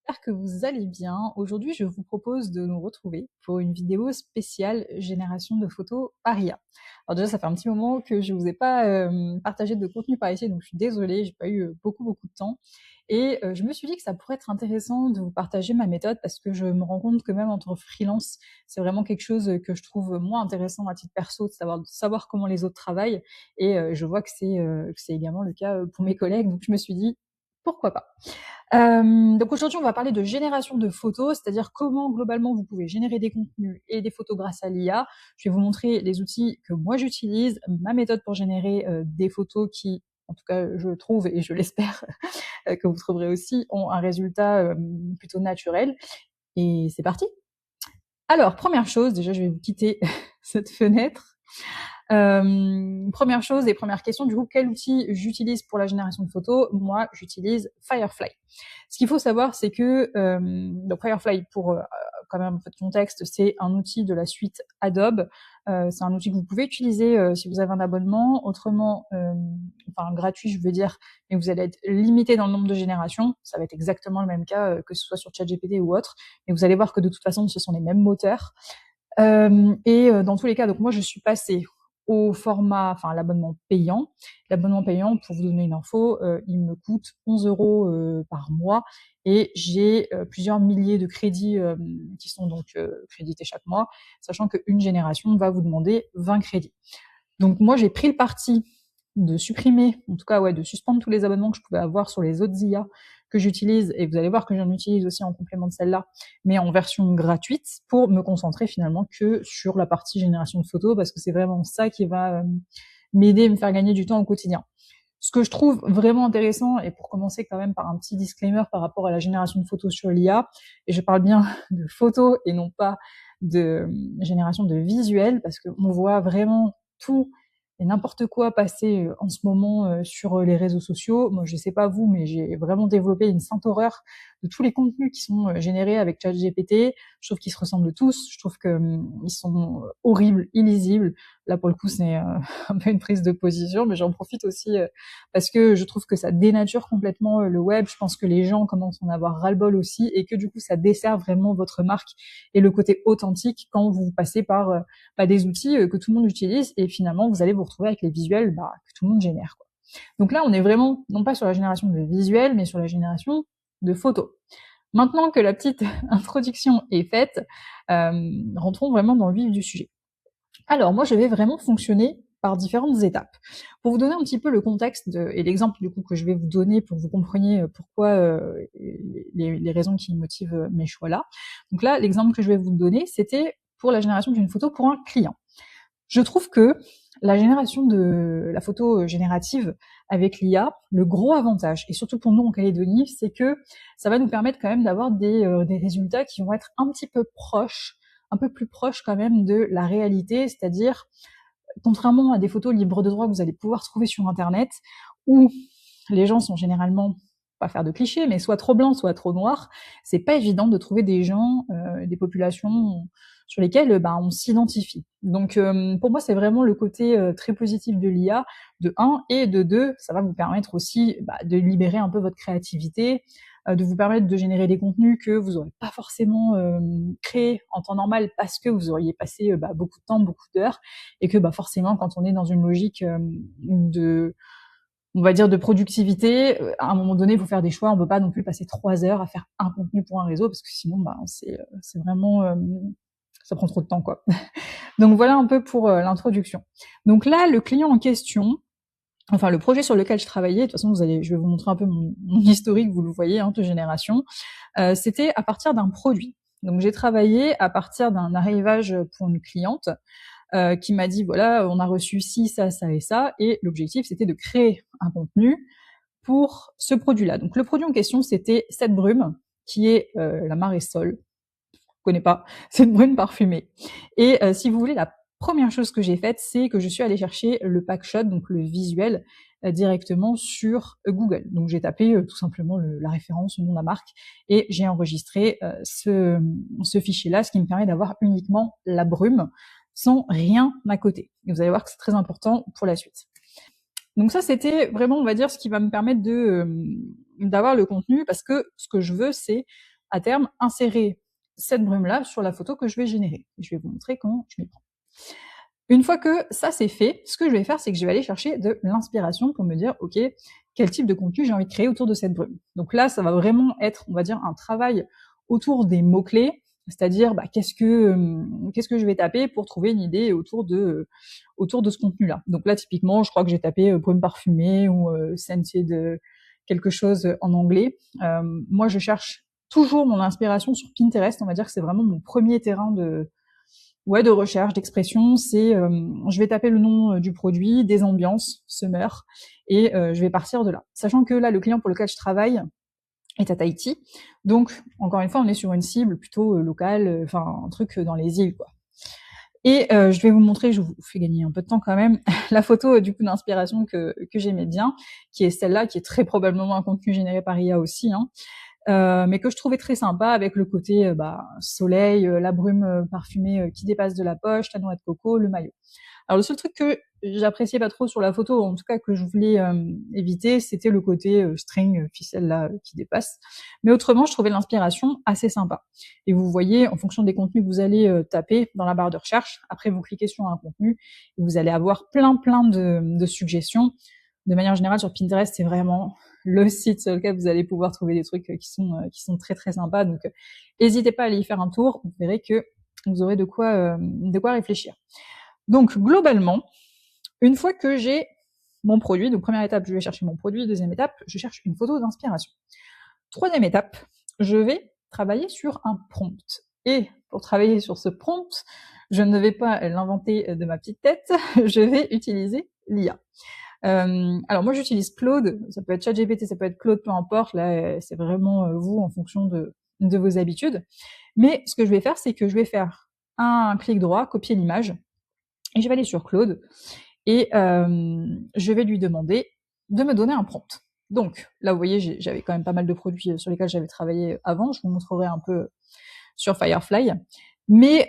J'espère que vous allez bien. Aujourd'hui, je vous propose de nous retrouver pour une vidéo spéciale génération de photos par IA. Alors déjà, ça fait un petit moment que je vous ai pas partagé de contenu par ici, donc je suis désolée, j'ai pas eu beaucoup de temps. Et je me suis dit que ça pourrait être intéressant de vous partager ma méthode parce que je me rends compte que même entre freelance, c'est vraiment quelque chose que je trouve moins intéressant à titre perso, de savoir comment les autres travaillent. Et je vois que c'est également le cas pour mes collègues, donc je me suis dit pourquoi pas. Donc aujourd'hui, on va parler de génération de photos, c'est-à-dire comment globalement vous pouvez générer des contenus et des photos grâce à l'IA. Je vais vous montrer les outils que moi j'utilise, ma méthode pour générer des photos qui, en tout cas, je trouve et je l'espère que vous trouverez aussi, ont un résultat plutôt naturel. Et c'est parti. Alors, première chose, déjà, je vais vous quitter cette fenêtre. Première chose et première question, du coup, quel outil j'utilise pour la génération de photos? Moi, j'utilise Firefly. Ce qu'il faut savoir, c'est que donc Firefly, pour quand même un peu de contexte, c'est un outil de la suite Adobe. C'est un outil que vous pouvez utiliser si vous avez un abonnement. Autrement, enfin gratuit, je veux dire, mais vous allez être limité dans le nombre de générations. Ça va être exactement le même cas que ce soit sur ChatGPT ou autre. Mais vous allez voir que de toute façon, ce sont les mêmes moteurs. Dans tous les cas, donc moi je suis passée au format, enfin l'abonnement payant. L'abonnement payant, pour vous donner une info, il me coûte 11 euros par mois et j'ai plusieurs milliers de crédits qui sont donc crédités chaque mois, sachant qu'une génération va vous demander 20 crédits. Donc moi j'ai pris le parti de supprimer, en tout cas ouais, de suspendre tous les abonnements que je pouvais avoir sur les autres IA que j'utilise, et vous allez voir que j'en utilise aussi en complément de celle-là, mais en version gratuite, pour me concentrer finalement que sur la partie génération de photos, parce que c'est vraiment ça qui va m'aider et me faire gagner du temps au quotidien. Ce que je trouve vraiment intéressant, et pour commencer quand même par un petit disclaimer par rapport à la génération de photos sur l'IA, et je parle bien de photos et non pas de génération de visuels, parce qu'on voit vraiment tout et n'importe quoi passer en ce moment sur les réseaux sociaux. Moi, je sais pas vous, mais j'ai vraiment développé une sainte horreur de tous les contenus qui sont générés avec ChatGPT. Je trouve qu'ils se ressemblent tous. Je trouve que ils sont horribles, illisibles. Là, pour le coup, c'est un peu une prise de position, mais j'en profite aussi parce que je trouve que ça dénature complètement le web. Je pense que les gens commencent à en avoir ras-le-bol aussi, et que du coup, ça dessert vraiment votre marque et le côté authentique quand vous passez par des outils que tout le monde utilise, et finalement, vous allez vous retrouver avec les visuels que tout le monde génère, quoi. Donc là, on est vraiment non pas sur la génération de visuels, mais sur la génération de photos. Maintenant que la petite introduction est faite, rentrons vraiment dans le vif du sujet. Alors moi, je vais vraiment fonctionner par différentes étapes. Pour vous donner un petit peu le contexte et l'exemple du coup que je vais vous donner pour que vous compreniez pourquoi les raisons qui motivent mes choix là. Donc là, l'exemple que je vais vous donner, c'était pour la génération d'une photo pour un client. Je trouve que la génération de la photo générative avec l'IA, le gros avantage, et surtout pour nous en Calédonie, c'est que ça va nous permettre quand même d'avoir des résultats qui vont être un petit peu proches, un peu plus proches quand même de la réalité, c'est-à-dire, contrairement à des photos libres de droit que vous allez pouvoir trouver sur Internet, où les gens sont généralement, pas faire de clichés, mais soit trop blancs, soit trop noirs, c'est pas évident de trouver des gens, des populations sur lesquelles on s'identifie. Donc pour moi, c'est vraiment le côté très positif de l'IA, de 1, et de 2, ça va vous permettre aussi de libérer un peu votre créativité, de vous permettre de générer des contenus que vous n'aurez pas forcément créés en temps normal, parce que vous auriez passé beaucoup de temps, beaucoup d'heures, et que forcément, quand on est dans une logique on va dire de productivité, à un moment donné, il faut faire des choix. On peut pas non plus passer 3 heures à faire un contenu pour un réseau, parce que sinon, c'est vraiment, ça prend trop de temps, quoi. Donc voilà un peu pour l'introduction. Donc là, le client en question, enfin le projet sur lequel je travaillais, de toute façon, je vais vous montrer un peu mon historique, vous le voyez, de génération. C'était à partir d'un produit. Donc j'ai travaillé à partir d'un arrivage pour une cliente qui m'a dit voilà, on a reçu ci, ça, ça et ça, et l'objectif c'était de créer un contenu pour ce produit-là. Donc le produit en question, c'était cette brume, qui est la Maresol. Je connais pas, c'est une brume parfumée. Et si vous voulez, la première chose que j'ai faite, c'est que je suis allée chercher le pack shot, donc le visuel, directement sur Google. Donc j'ai tapé tout simplement la référence, le nom de la marque, et j'ai enregistré ce fichier-là, ce qui me permet d'avoir uniquement la brume, sans rien à côté. Et vous allez voir que c'est très important pour la suite. Donc ça, c'était vraiment, on va dire, ce qui va me permettre d'avoir le contenu, parce que ce que je veux, c'est à terme, insérer cette brume-là sur la photo que je vais générer. Je vais vous montrer comment je m'y prends. Une fois que ça c'est fait, ce que je vais faire, c'est que je vais aller chercher de l'inspiration pour me dire, ok, quel type de contenu j'ai envie de créer autour de cette brume. Donc là, ça va vraiment être, on va dire, un travail autour des mots-clés, c'est-à-dire qu'est-ce que je vais taper pour trouver une idée autour de ce contenu-là. Donc là, typiquement, je crois que j'ai tapé brume parfumée ou scented quelque chose en anglais. Moi, je cherche toujours mon inspiration sur Pinterest. On va dire que c'est vraiment mon premier terrain de recherche, d'expression. C'est je vais taper le nom du produit, des ambiances, summer, et je vais partir de là. Sachant que là, le client pour lequel je travaille est à Tahiti, donc encore une fois, on est sur une cible plutôt locale, enfin un truc dans les îles, quoi. Et je vais vous montrer, je vous fais gagner un peu de temps quand même, la photo du coup d'inspiration que j'aimais bien, qui est celle-là, qui est très probablement un contenu généré par IA aussi, hein. Mais que je trouvais très sympa avec le côté soleil, la brume parfumée qui dépasse de la poche, la noix de coco, le maillot. Alors le seul truc que j'appréciais pas trop sur la photo, en tout cas que je voulais éviter, c'était le côté string, ficelle là qui dépasse. Mais autrement, je trouvais l'inspiration assez sympa. Et vous voyez, en fonction des contenus que vous allez taper dans la barre de recherche, après vous cliquez sur un contenu, et vous allez avoir plein de suggestions. De manière générale, sur Pinterest, c'est vraiment le site sur lequel vous allez pouvoir trouver des trucs qui sont très très sympas. Donc, n'hésitez pas à aller y faire un tour. Vous verrez que vous aurez de quoi réfléchir. Donc, globalement, une fois que j'ai mon produit, donc première étape, je vais chercher mon produit. Deuxième étape, je cherche une photo d'inspiration. Troisième étape, je vais travailler sur un prompt. Et pour travailler sur ce prompt, je ne vais pas l'inventer de ma petite tête, je vais utiliser l'IA. Alors moi j'utilise Claude, ça peut être ChatGPT, ça peut être Claude, peu importe, là c'est vraiment vous en fonction de vos habitudes. Mais ce que je vais faire, c'est que je vais faire un clic droit, copier l'image, et je vais aller sur Claude, et je vais lui demander de me donner un prompt. Donc là vous voyez, j'avais quand même pas mal de produits sur lesquels j'avais travaillé avant, je vous montrerai un peu sur Firefly. Mais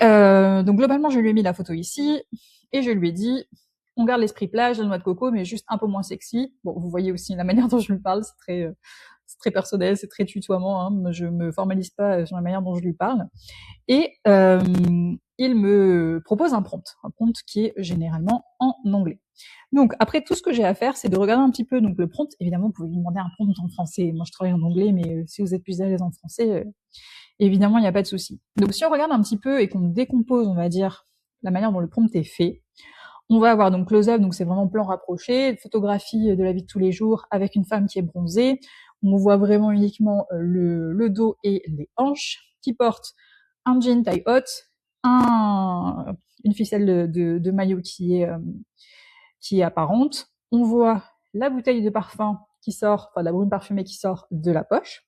donc globalement je lui ai mis la photo ici, et je lui ai dit on garde l'esprit plage, la noix de coco, mais juste un peu moins sexy. Bon, vous voyez aussi la manière dont je lui parle, c'est très personnel, c'est très tutoiement, hein. Je me formalise pas sur la manière dont je lui parle. Et il me propose un prompt qui est généralement en anglais. Donc après, tout ce que j'ai à faire, c'est de regarder un petit peu donc le prompt. Évidemment, vous pouvez lui demander un prompt en français. Moi, je travaille en anglais, mais si vous êtes plus à l'aise en français, évidemment, il n'y a pas de souci. Donc si on regarde un petit peu et qu'on décompose, on va dire, la manière dont le prompt est fait, on va avoir donc close-up, donc c'est vraiment plan rapproché, photographie de la vie de tous les jours avec une femme qui est bronzée. On voit vraiment uniquement le dos et les hanches, qui porte un jean taille haute, une ficelle de maillot qui est apparente. On voit la bouteille de parfum qui sort, enfin la brume parfumée qui sort de la poche.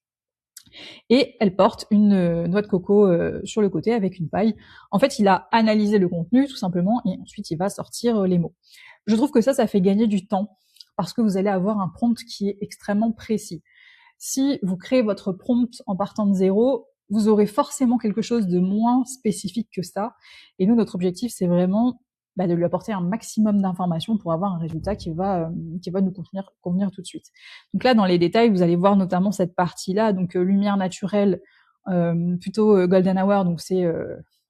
Et elle porte une noix de coco sur le côté avec une paille. En fait, il a analysé le contenu tout simplement et ensuite il va sortir les mots. Je trouve que ça fait gagner du temps parce que vous allez avoir un prompt qui est extrêmement précis. Si vous créez votre prompt en partant de zéro, vous aurez forcément quelque chose de moins spécifique que ça. Et nous, notre objectif, c'est vraiment de lui apporter un maximum d'informations pour avoir un résultat qui va nous convenir tout de suite. Donc là, dans les détails, vous allez voir notamment cette partie-là, donc lumière naturelle, plutôt golden hour, donc c'est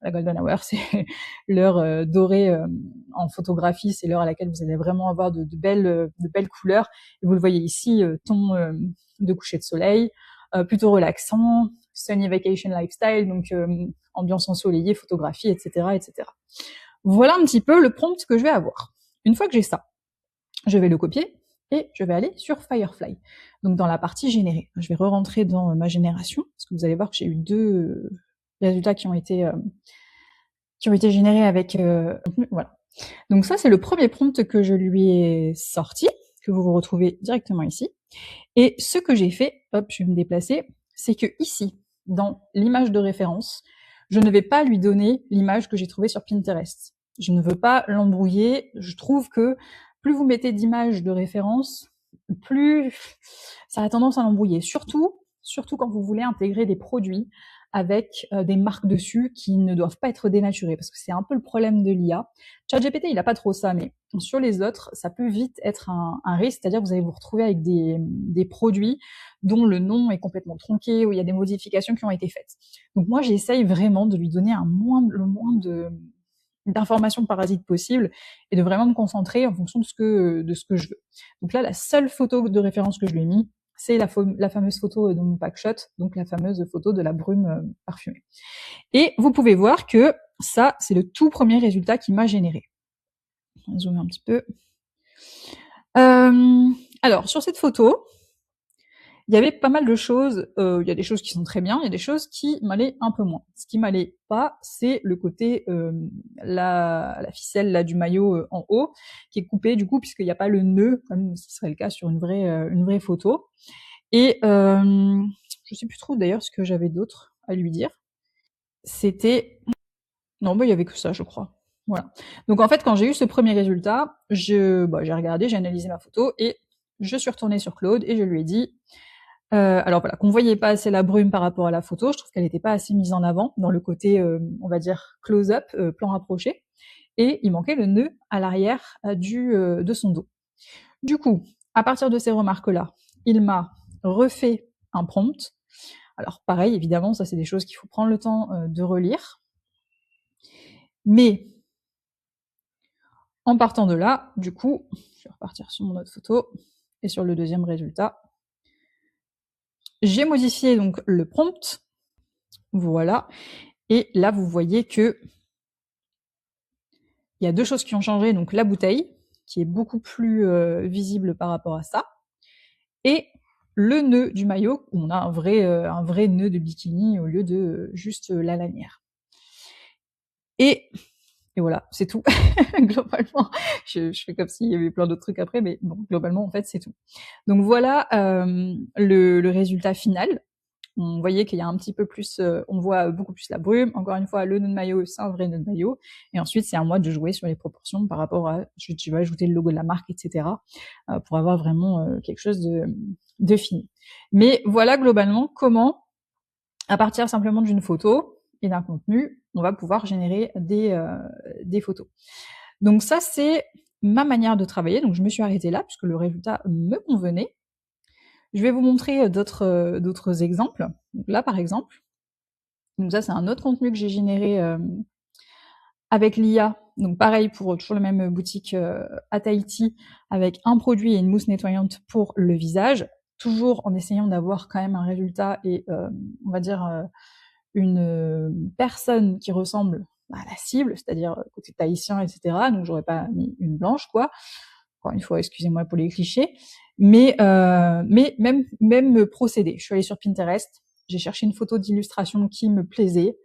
la golden hour, c'est l'heure dorée en photographie, c'est l'heure à laquelle vous allez vraiment avoir de belles couleurs. Et vous le voyez ici, ton de coucher de soleil, plutôt relaxant, sunny vacation lifestyle, donc ambiance ensoleillée, photographie, etc., etc. Voilà un petit peu le prompt que je vais avoir. Une fois que j'ai ça, je vais le copier et je vais aller sur Firefly. Donc dans la partie générée, je vais re-rentrer dans ma génération parce que vous allez voir que j'ai eu 2 résultats qui ont été générés avec voilà. Donc ça c'est le premier prompt que je lui ai sorti, que vous retrouvez directement ici. Et ce que j'ai fait, hop, je vais me déplacer, c'est que ici, dans l'image de référence, je ne vais pas lui donner l'image que j'ai trouvée sur Pinterest. Je ne veux pas l'embrouiller. Je trouve que plus vous mettez d'images de référence, plus ça a tendance à l'embrouiller. Surtout surtout quand vous voulez intégrer des produits avec des marques dessus qui ne doivent pas être dénaturées, parce que c'est un peu le problème de l'IA. ChatGPT, il a pas trop ça, mais sur les autres, ça peut vite être un risque, c'est-à-dire que vous allez vous retrouver avec des produits dont le nom est complètement tronqué, où il y a des modifications qui ont été faites. Donc moi, j'essaye vraiment de lui donner le moins d'informations parasites possibles et de vraiment me concentrer en fonction de ce que je veux. Donc là, la seule photo de référence que je lui ai mis, c'est la fameuse photo de mon packshot, donc la fameuse photo de la brume parfumée. Et vous pouvez voir que ça, c'est le tout premier résultat qui m'a généré. On va zoomer un petit peu. Alors, sur cette photo, il y avait pas mal de choses. Il y a des choses qui sont très bien, il y a des choses qui m'allaient un peu moins. Ce qui m'allait pas, c'est le côté la ficelle là du maillot en haut qui est coupée du coup puisqu'il n'y a pas le nœud comme ce serait le cas sur une vraie photo. Et je sais plus trop d'ailleurs ce que j'avais d'autre à lui dire. C'était non, bah il y avait que ça, je crois. Voilà. Donc en fait, quand j'ai eu ce premier résultat, j'ai regardé, j'ai analysé ma photo et je suis retournée sur Claude et je lui ai dit alors voilà, qu'on voyait pas assez la brume par rapport à la photo, je trouve qu'elle n'était pas assez mise en avant dans le côté, on va dire close-up, plan rapproché, et il manquait le nœud à l'arrière de son dos. Du coup, à partir de ces remarques-là, il m'a refait un prompt. Alors pareil, évidemment, ça c'est des choses qu'il faut prendre le temps de relire. Mais en partant de là, du coup, je vais repartir sur mon autre photo et sur le deuxième résultat. J'ai modifié donc le prompt, voilà, et là vous voyez que il y a deux choses qui ont changé, donc la bouteille, qui est beaucoup plus visible par rapport à ça, et le nœud du maillot, où on a un vrai nœud de bikini au lieu de juste la lanière. Et voilà, c'est tout. Globalement, je fais comme s'il y avait plein d'autres trucs après, mais bon, globalement, en fait, c'est tout. Donc voilà le résultat final. On voyait qu'il y a un petit peu plus, on voit beaucoup plus la brume. Encore une fois, le nœud de maillot, c'est un vrai nœud de maillot. Et ensuite, c'est à moi de jouer sur les proportions par rapport à, tu vas ajouter le logo de la marque, etc., pour avoir vraiment quelque chose de fini. Mais voilà globalement comment, à partir simplement d'une photo et d'un contenu, on va pouvoir générer des photos. Donc ça, c'est ma manière de travailler. Donc je me suis arrêtée là puisque le résultat me convenait. Je vais vous montrer d'autres exemples. Donc là, par exemple, donc ça, c'est un autre contenu que j'ai généré avec l'IA. Donc pareil, pour toujours la même boutique à Tahiti, avec un produit et une mousse nettoyante pour le visage, toujours en essayant d'avoir quand même un résultat et, on va dire, une personne qui ressemble à la cible, c'est-à-dire côté tahitien, etc. Donc j'aurais pas mis une blanche, quoi. Encore une fois, excusez-moi pour les clichés. Mais même procédé. Je suis allée sur Pinterest, j'ai cherché une photo d'illustration qui me plaisait,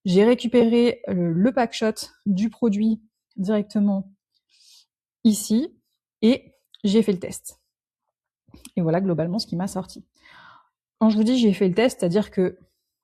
j'ai récupéré le packshot du produit directement ici et j'ai fait le test. Et voilà globalement ce qui m'a sorti. Quand je vous dis j'ai fait le test, c'est-à-dire que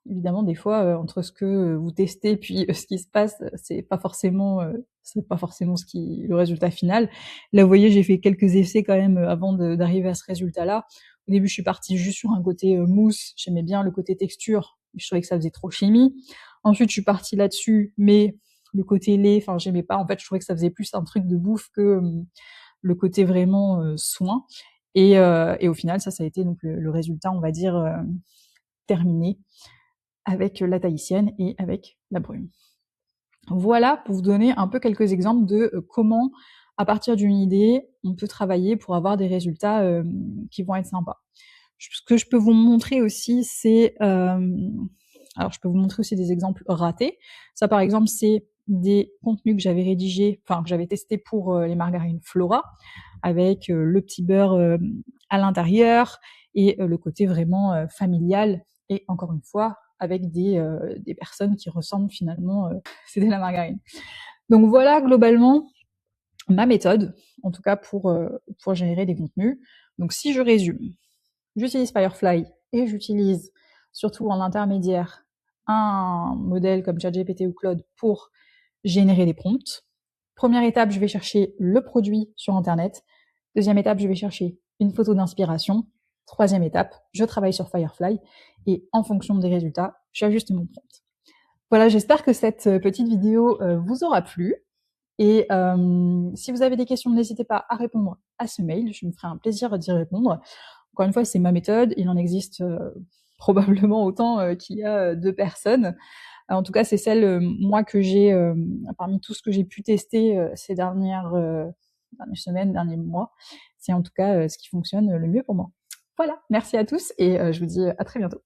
évidemment des fois entre ce que vous testez puis ce qui se passe, c'est pas forcément le résultat final. Là vous voyez, j'ai fait quelques essais quand même avant d'arriver à ce résultat-là. Au début, je suis partie juste sur un côté mousse, j'aimais bien le côté texture, je trouvais que ça faisait trop chimie. Ensuite, je suis partie là-dessus, mais le côté lait, enfin j'aimais pas, en fait, je trouvais que ça faisait plus un truc de bouffe que le côté vraiment soin. Et au final, ça a été donc le résultat, on va dire, terminé avec la tahitienne et avec la brume. Voilà pour vous donner un peu quelques exemples de comment, à partir d'une idée, on peut travailler pour avoir des résultats qui vont être sympas. Ce que je peux vous montrer aussi, c'est... alors, je peux vous montrer aussi des exemples ratés. Ça, par exemple, c'est des contenus que j'avais rédigés, enfin, que j'avais testés pour les margarines Flora, avec le petit beurre à l'intérieur et le côté vraiment familial. Et encore une fois, avec des personnes qui ressemblent finalement, c'était la margarine. Donc voilà, globalement, ma méthode, en tout cas pour générer des contenus. Donc si je résume, j'utilise Firefly et j'utilise surtout en intermédiaire un modèle comme ChatGPT ou Claude pour générer des prompts. Première étape, je vais chercher le produit sur Internet. Deuxième étape, je vais chercher une photo d'inspiration. Troisième étape, je travaille sur Firefly et en fonction des résultats, j'ajuste mon prompt. Voilà, j'espère que cette petite vidéo vous aura plu. Et si vous avez des questions, n'hésitez pas à répondre à ce mail, je me ferai un plaisir d'y répondre. Encore une fois, c'est ma méthode, il en existe probablement autant qu'il y a de personnes. En tout cas, c'est celle, moi, que j'ai, parmi tout ce que j'ai pu tester ces dernières semaines, derniers mois, c'est en tout cas ce qui fonctionne le mieux pour moi. Voilà, merci à tous et je vous dis à très bientôt.